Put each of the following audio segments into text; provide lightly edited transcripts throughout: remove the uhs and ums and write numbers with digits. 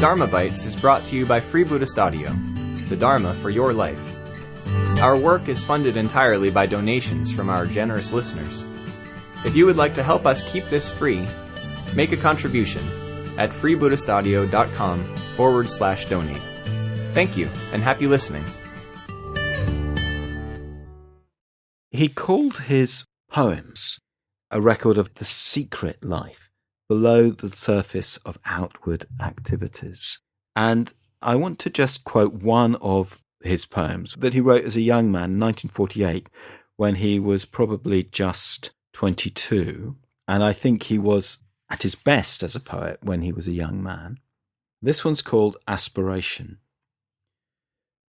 Dharmabytes is brought to you by Free Buddhist Audio, the Dharma for your life. Our work is funded entirely by donations from our generous listeners. If you would like to help us keep this free, make a contribution at freebuddhistaudio.com/donate. Thank you, and happy listening. He called his poems a record of the secret life below the surface of outward activities. And I want to just quote one of his poems that he wrote as a young man in 1948 when he was probably just 22. And I think he was at his best as a poet when he was a young man. This one's called Aspiration.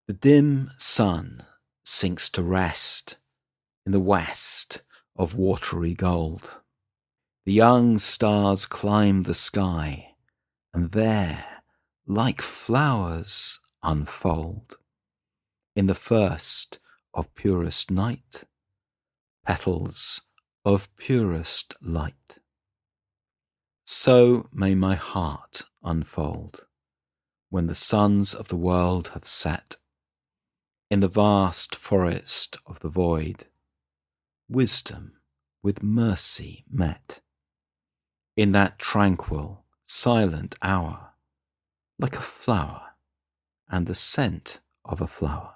The dim sun sinks to rest in the west of watery gold. The young stars climb the sky, and there, like flowers, unfold. In the first of purest night, petals of purest light. So may my heart unfold, when the suns of the world have set. In the vast forest of the void, wisdom with mercy met. In that tranquil, silent hour, like a flower and the scent of a flower.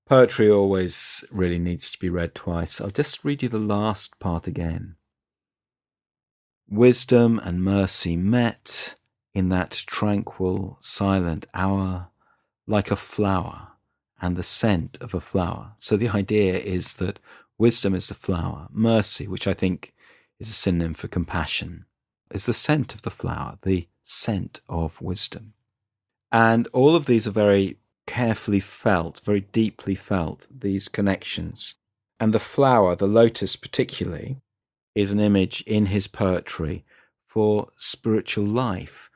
Poetry always really needs to be read twice. I'll just read you the last part again. Wisdom and mercy met in that tranquil, silent hour, like a flower and the scent of a flower. So the idea is that wisdom is the flower, mercy, which I think is a synonym for compassion, is the scent of the flower, the scent of wisdom. And all of these are very carefully felt, very deeply felt, these connections. And the flower, the lotus particularly, is an image in his poetry for spiritual life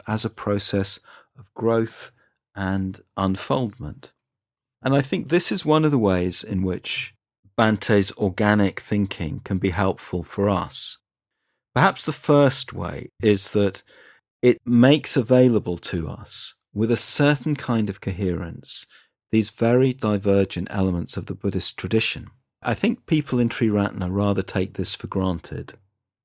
as a process of growth and unfoldment. And I think this is one of the ways in which Bante's organic thinking can be helpful for us. Perhaps the first way is that it makes available to us, with a certain kind of coherence, these very divergent elements of the Buddhist tradition. I think people in Triratna rather take this for granted.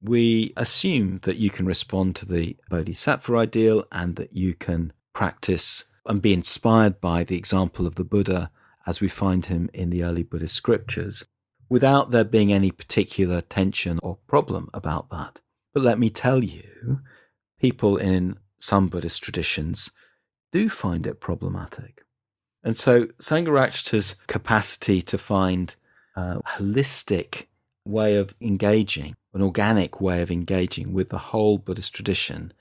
We assume that you can respond to the Bodhisattva ideal and that you can practice and be inspired by the example of the Buddha as we find him in the early Buddhist scriptures, without there being any particular tension or problem about that. But let me tell you, people in some Buddhist traditions do find it problematic. And so Sangharakshita's capacity to find a holistic way of engaging, an organic way of engaging with the whole Buddhist tradition,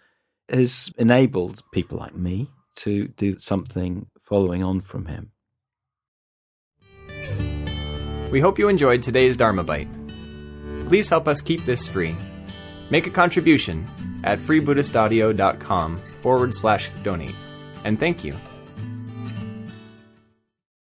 has enabled people like me to do something following on from him. We hope you enjoyed today's Dharma Bite. Please help us keep this free. Make a contribution at freebuddhistaudio.com/donate. And thank you.